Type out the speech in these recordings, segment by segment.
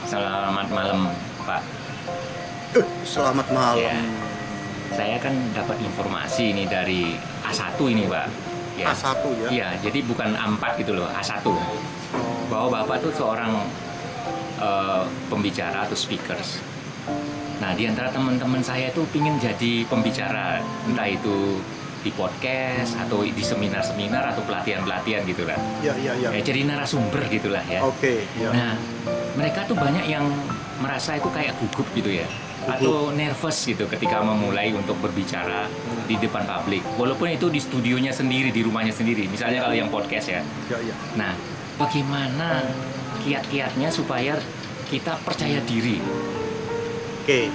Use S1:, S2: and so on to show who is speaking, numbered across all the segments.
S1: Selamat malam, Pak.
S2: Selamat malam.
S1: Ya, saya kan dapat informasi ini dari A1 ini, Pak. Ya.
S2: A1 ya?
S1: Iya, jadi bukan A4 gitu loh, A1. Bahwa Bapak tuh seorang pembicara atau speakers. Nah, di antara teman-teman saya tuh pingin jadi pembicara, entah itu di podcast atau di seminar-seminar atau pelatihan-pelatihan gitu lah.
S2: Iya.
S1: Jadi narasumber gitulah ya.
S2: Oke, ya.
S1: Nah, mereka tuh banyak yang merasa itu kayak gugup gitu ya, atau nervous gitu ketika memulai untuk berbicara di depan publik. Walaupun itu di studionya sendiri, di rumahnya sendiri. Misalnya kalau yang podcast ya.
S2: Iya.
S1: Nah, bagaimana kiat-kiatnya supaya kita percaya diri?
S2: Oke.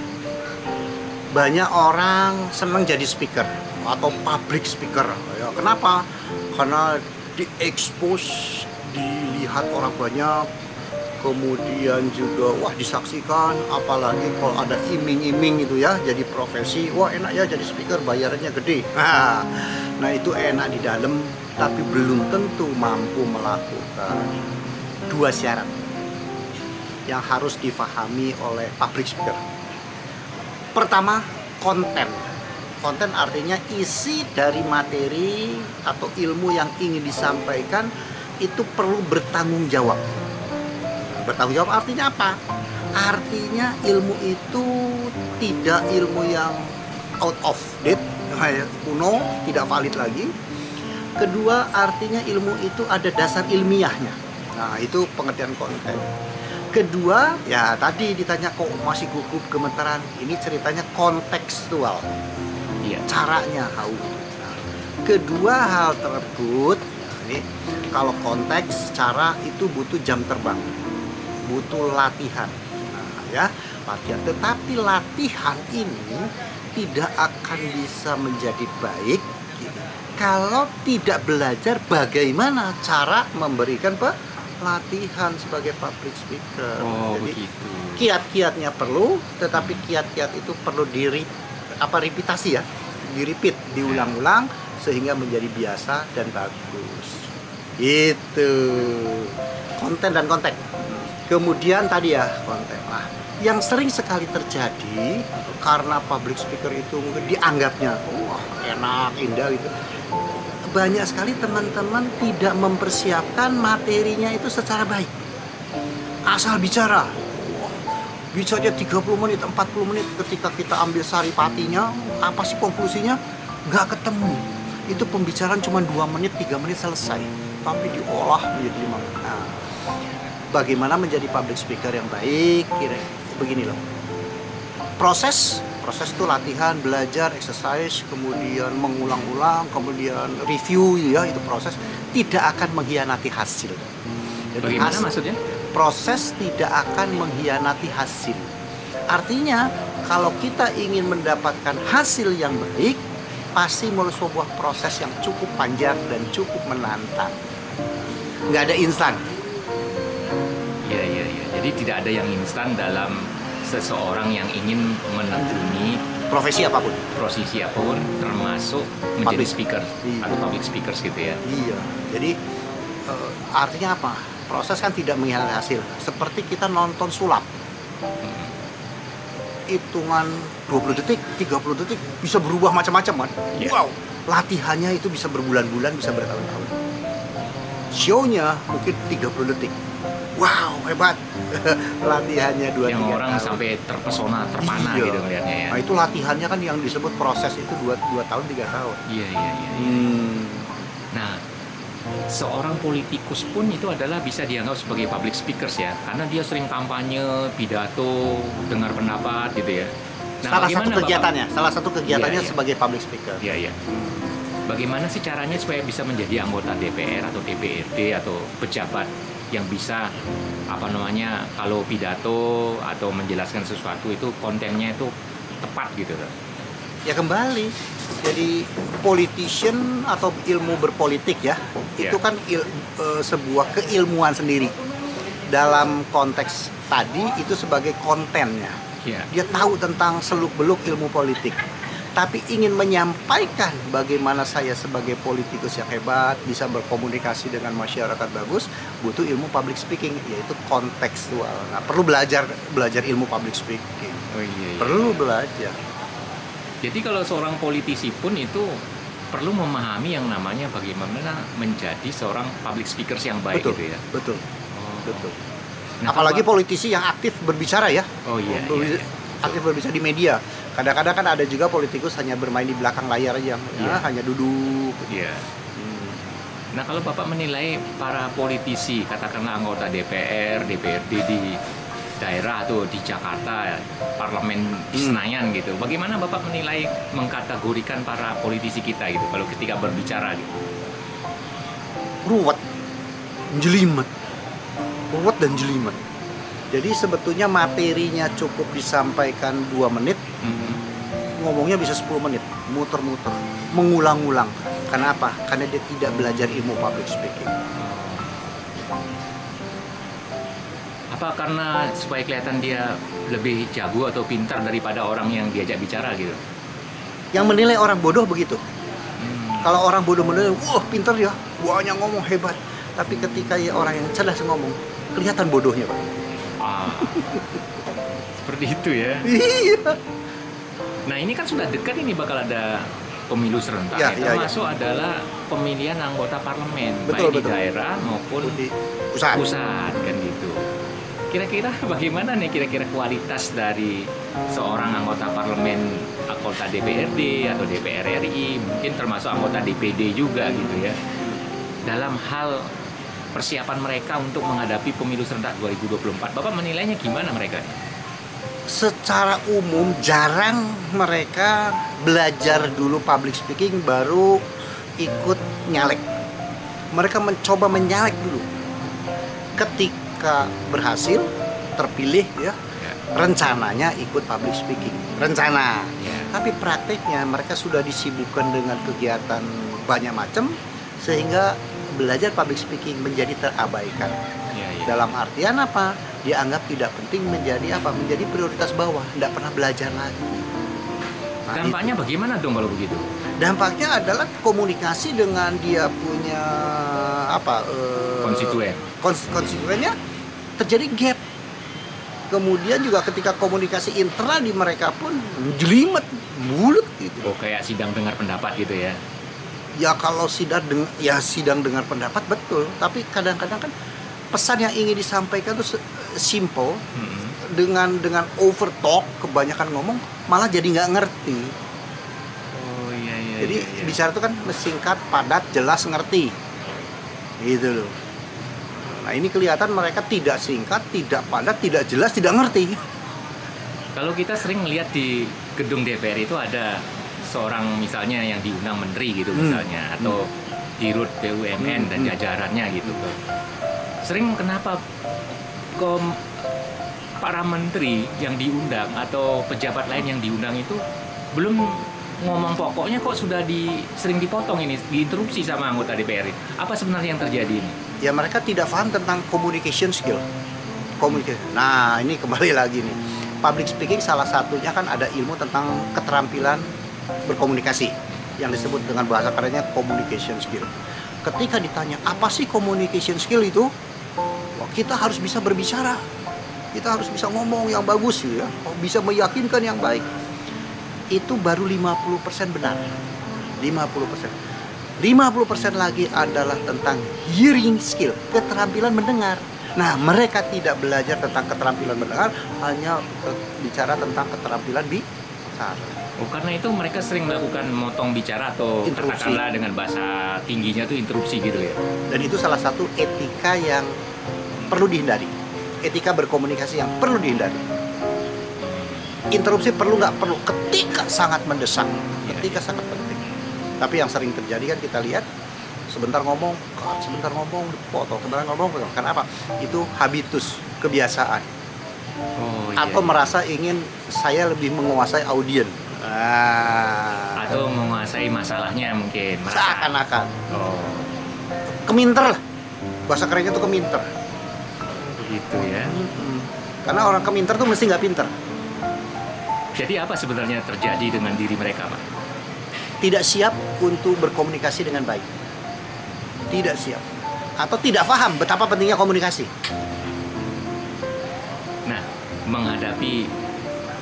S2: Banyak orang senang jadi speaker atau public speaker. Ya, kenapa? Karena diekspos, dilihat orang banyak, kemudian juga disaksikan, apalagi kalau ada iming-iming gitu ya, jadi profesi, enak ya jadi speaker, bayarannya gede. Nah itu enak di dalam, tapi belum tentu mampu melakukan dua syarat yang harus difahami oleh public speaker. Pertama, konten. Konten artinya isi dari materi atau ilmu yang ingin disampaikan itu perlu bertanggung jawab. Bertanggung jawab artinya apa? Artinya ilmu itu tidak ilmu yang out of date, kuno, tidak valid lagi. Kedua, artinya ilmu itu ada dasar ilmiahnya. Nah, itu pengertian konten. Kedua, ya tadi ditanya kok masih gugup gemetaran. Ini ceritanya kontekstual.
S1: Iya.
S2: Caranya Nah, kedua hal tersebut, ini kalau konteks, cara itu butuh jam terbang, butuh latihan. Nah, ya, latihan. Tetapi latihan ini tidak akan bisa menjadi baik kalau tidak belajar bagaimana cara memberikan pelatihan sebagai public speaker. Jadi
S1: Begitu.
S2: kiat-kiatnya perlu, tetapi kiat-kiat itu perlu repetasi ya, di-repeat, diulang-ulang sehingga menjadi biasa dan bagus. Itu konten dan konteks. Kemudian tadi ya konten. Nah, yang sering sekali terjadi karena public speaker itu mungkin dianggapnya enak, indah gitu. Banyak sekali teman-teman tidak mempersiapkan materinya itu secara baik. Asal bicara. Bicaranya 30 menit, 40 menit, ketika kita ambil saripatinya, apa sih konklusinya? Nggak ketemu. Itu pembicaraan cuma 2 menit, 3 menit selesai. Tapi diolah menjadi 5 menit. Nah, bagaimana menjadi public speaker yang baik? Begini loh. Proses itu latihan, belajar, exercise, kemudian mengulang-ulang, kemudian review ya, itu proses. Tidak akan mengkhianati hasil. Jadi
S1: Bagaimana maksudnya?
S2: Proses tidak akan mengkhianati hasil. Artinya kalau kita ingin mendapatkan hasil yang baik, pasti melalui sebuah proses yang cukup panjang dan cukup menantang. Nggak ada instan.
S1: Iya. Jadi tidak ada yang instan dalam seseorang yang ingin menekuni
S2: Profesi apapun.
S1: posisi apapun, termasuk menjadi
S2: Public.
S1: speaker
S2: Iya.
S1: atau public speakers gitu ya.
S2: Iya. Jadi artinya apa? Proses kan tidak mengkhianati hasil. Seperti kita nonton sulap. Hitungan 20 detik, 30 detik bisa berubah macam-macam kan?
S1: Yeah.
S2: Wow. Latihannya itu bisa berbulan-bulan, bisa bertahun-tahun. Show-nya mungkin 30 detik. Wow, hebat. Latihannya 2-3
S1: Yang
S2: tahun.
S1: orang sampai terpesona, terpana
S2: Iya.
S1: gitu melihatnya ya.
S2: Nah, itu latihannya kan yang disebut proses itu 2 tahun, 3 tahun.
S1: Iya. Nah, seorang politikus pun itu adalah bisa dianggap sebagai public speakers ya, karena dia sering kampanye, pidato, dengar pendapat gitu ya. Nah,
S2: salah satu kegiatannya
S1: Iya.
S2: sebagai public speaker.
S1: Iya. Bagaimana sih caranya supaya bisa menjadi anggota DPR atau DPRD atau pejabat yang bisa kalau pidato atau menjelaskan sesuatu itu kontennya itu tepat gitu loh.
S2: Ya kembali, jadi politician atau ilmu berpolitik ya, itu kan sebuah keilmuan sendiri. Dalam konteks tadi itu sebagai kontennya.
S1: Iya.
S2: Dia tahu tentang seluk-beluk ilmu politik. tapi ingin menyampaikan bagaimana saya sebagai politikus yang hebat bisa berkomunikasi dengan masyarakat bagus, butuh ilmu public speaking, yaitu kontekstual. Nah, perlu belajar ilmu public speaking.
S1: Oh iya.
S2: Perlu belajar.
S1: Jadi kalau seorang politisi pun itu perlu memahami yang namanya bagaimana menjadi seorang public speakers yang baik
S2: Betul,
S1: gitu ya.
S2: betul,
S1: Oh.
S2: betul.
S1: Nah,
S2: Apalagi
S1: kalau-
S2: politisi yang aktif berbicara ya.
S1: Oh iya. Iya.
S2: Aktif berbicara di media. Kadang-kadang kan ada juga politikus hanya bermain di belakang layar aja,
S1: Iya.
S2: hanya duduk.
S1: Iya. Nah kalau Bapak menilai para politisi, katakanlah anggota DPR, DPRD di daerah atau di Jakarta, parlemen di Senayan gitu, bagaimana Bapak menilai, mengkategorikan para politisi kita gitu kalau ketika berbicara gitu?
S2: Ruwet, jelimet, ruwet dan jelimet. Jadi sebetulnya materinya cukup disampaikan 2 menit, ngomongnya bisa 10 menit, muter-muter, mengulang-ulang. Kenapa? Karena dia tidak belajar ilmu public speaking.
S1: Apa karena supaya kelihatan dia lebih jago atau pintar daripada orang yang diajak bicara gitu?
S2: Yang menilai orang bodoh begitu. Kalau orang bodoh menilai, wah pintar ya, banyak ngomong hebat. Tapi ketika ya orang yang cerdas ngomong, kelihatan bodohnya, Pak.
S1: Ah, seperti itu ya.
S2: Iya.
S1: Nah ini kan sudah dekat, ini bakal ada pemilu serentak
S2: Ya,
S1: ya,
S2: ya,
S1: termasuk adalah pemilihan anggota parlemen,
S2: Betul,
S1: baik di
S2: betul.
S1: daerah maupun
S2: Di pusat.
S1: pusat kan gitu. Kira-kira bagaimana nih kira-kira kualitas dari seorang anggota parlemen, anggota DPRD atau DPR RI, mungkin termasuk anggota DPD juga gitu ya, dalam hal persiapan mereka untuk menghadapi pemilu serentak 2024. Bapak menilainya gimana mereka?
S2: Secara umum jarang mereka belajar dulu public speaking baru ikut nyalek. Mereka mencoba menyalek dulu. Ketika berhasil terpilih ya, rencananya ikut public speaking. Rencana.
S1: Ya.
S2: Tapi prakteknya mereka sudah disibukkan dengan kegiatan banyak macam sehingga belajar public speaking menjadi terabaikan.
S1: Ya, ya.
S2: Dalam artian apa? Dianggap tidak penting, menjadi apa? Menjadi prioritas bawah, tidak pernah belajar lagi. Nah,
S1: Dampaknya bagaimana dong kalau begitu?
S2: dampaknya adalah komunikasi dengan dia punya apa?
S1: Konstituen.
S2: Konstituennya terjadi gap. Kemudian juga ketika komunikasi internal di mereka pun jelimet, mulut gitu.
S1: Oh kayak sidang dengar pendapat gitu ya?
S2: Ya kalau sidang dengar pendapat betul, tapi kadang-kadang kan pesan yang ingin disampaikan itu simple, dengan over talk, kebanyakan ngomong malah jadi nggak ngerti.
S1: Oh iya iya.
S2: Jadi
S1: iya, iya.
S2: bicara itu kan singkat, padat, jelas, ngerti, gitu loh. Nah ini kelihatan mereka tidak singkat, tidak padat, tidak jelas, tidak ngerti.
S1: Kalau kita sering melihat di gedung DPR itu ada seorang misalnya yang diundang menteri gitu misalnya, atau dirut BUMN dan jajarannya gitu. Sering kenapa para menteri yang diundang atau pejabat lain yang diundang itu belum ngomong pokoknya kok sudah sering dipotong ini, diinterupsi sama anggota DPR. Apa sebenarnya yang terjadi ini?
S2: Ya mereka tidak paham tentang communication skill. Nah ini kembali lagi nih, public speaking salah satunya kan ada ilmu tentang keterampilan berkomunikasi yang disebut dengan bahasa kerennya communication skill. Ketika ditanya apa sih communication skill itu, wah, kita harus bisa berbicara, kita harus bisa ngomong yang bagus ya, bisa meyakinkan yang baik. Itu baru 50% benar. 50%. 50% lagi adalah tentang hearing skill, keterampilan mendengar. Nah, mereka tidak belajar tentang keterampilan mendengar, hanya bicara tentang keterampilan bicara.
S1: Oh, karena itu mereka sering melakukan motong bicara atau
S2: Interupsi.
S1: katakanlah dengan bahasa tingginya tuh interupsi gitu ya.
S2: Dan itu salah satu etika yang perlu dihindari. Etika berkomunikasi yang perlu dihindari. Interupsi perlu nggak perlu ketika sangat mendesak, ketika sangat penting. Tapi yang sering terjadi kan kita lihat sebentar ngomong, dipotong, sebentar ngomong. Kenapa? Itu habitus, kebiasaan.
S1: Oh iya.
S2: Atau merasa ingin saya lebih menguasai audiens.
S1: Atau menguasai masalahnya mungkin. merasa.
S2: Seakan-akan.
S1: Oh,
S2: Keminter lah. Bahasa kerennya tuh keminter.
S1: begitu ya.
S2: Karena orang keminter tuh mesti nggak pinter.
S1: Jadi apa sebenarnya terjadi dengan diri mereka, Pak?
S2: Tidak siap untuk berkomunikasi dengan baik. Tidak siap. Atau tidak paham betapa pentingnya komunikasi.
S1: Nah, menghadapi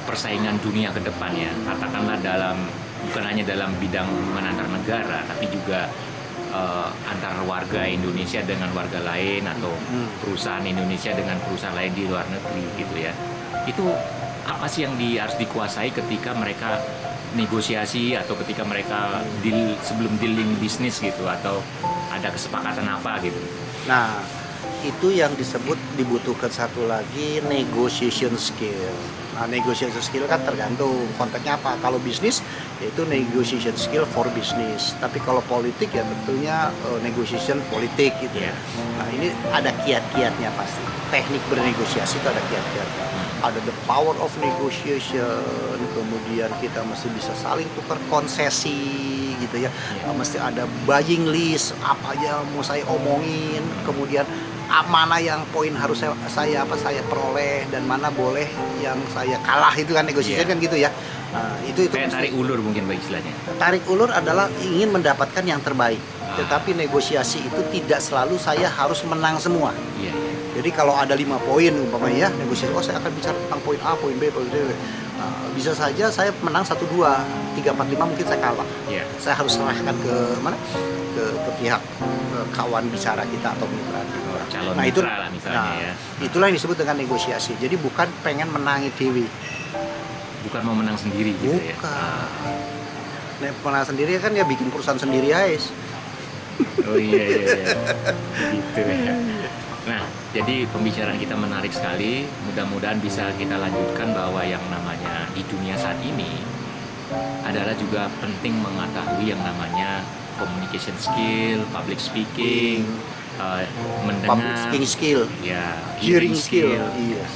S1: persaingan dunia ke depannya, katakanlah bukan hanya dalam bidang hubungan antar negara, tapi juga antar warga Indonesia dengan warga lain atau perusahaan Indonesia dengan perusahaan lain di luar negeri gitu ya. Itu apa sih yang harus dikuasai ketika mereka negosiasi atau ketika mereka sebelum dealing bisnis gitu, atau ada kesepakatan apa gitu?
S2: Nah, itu yang dibutuhkan satu lagi, negotiation skill. Nah, negotiation skill kan tergantung konteksnya apa. Kalau bisnis, yaitu negotiation skill for business. Tapi kalau politik ya tentunya negotiation politik gitu ya. Nah, ini ada kiat-kiatnya pasti. Teknik bernegosiasi itu ada kiat-kiatnya. Ada the power of negotiation, kemudian kita mesti bisa saling tukar konsesi gitu ya. Mesti ada buying list, apa aja mau saya omongin, kemudian mana yang poin harus saya peroleh dan mana boleh yang saya kalah, itu kan negosiasi kan gitu ya. Nah, itu
S1: kayak tarik ulur mungkin Pak istilahnya.
S2: Tarik ulur adalah ingin mendapatkan yang terbaik. Tetapi negosiasi itu tidak selalu saya harus menang semua.
S1: Iya.
S2: Jadi kalau ada 5 poin umpamanya ya, negosiasi, saya akan bicara tentang poin A, poin B, poin C. Bisa saja saya menang 1, 2, 3, 4, 5 mungkin saya kalah.
S1: Iya.
S2: Saya harus serahkan ke mana? Ke pihak kawan bicara kita atau mitra kita.
S1: Calon
S2: Nah, itu
S1: mitra lah misalnya ya.
S2: Itulah yang disebut dengan negosiasi. Jadi bukan pengen menangi dewi.
S1: Bukan mau menang sendiri gitu ya.
S2: Nah, menang sendiri kan ya bikin perusahaan sendiri aja.
S1: Oh iya. Gitu ya. Nah, jadi pembicaraan kita menarik sekali. Mudah-mudahan bisa kita lanjutkan bahwa yang namanya di dunia saat ini adalah juga penting mengetahui yang namanya communication skill, public speaking, mendengar,
S2: Public speaking skill,
S1: ya,
S2: hearing skill. Yes.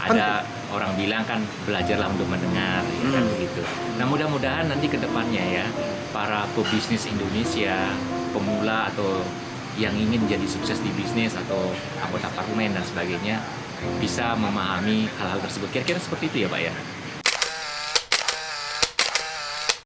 S1: Ada orang bilang kan belajarlah untuk mendengar, ya kan begitu. Nah, mudah-mudahan nanti ke depannya ya para pebisnis Indonesia, pemula atau yang ingin jadi sukses di bisnis atau anggota parlemen dan sebagainya bisa memahami hal-hal tersebut. Kira-kira seperti itu ya Pak ya?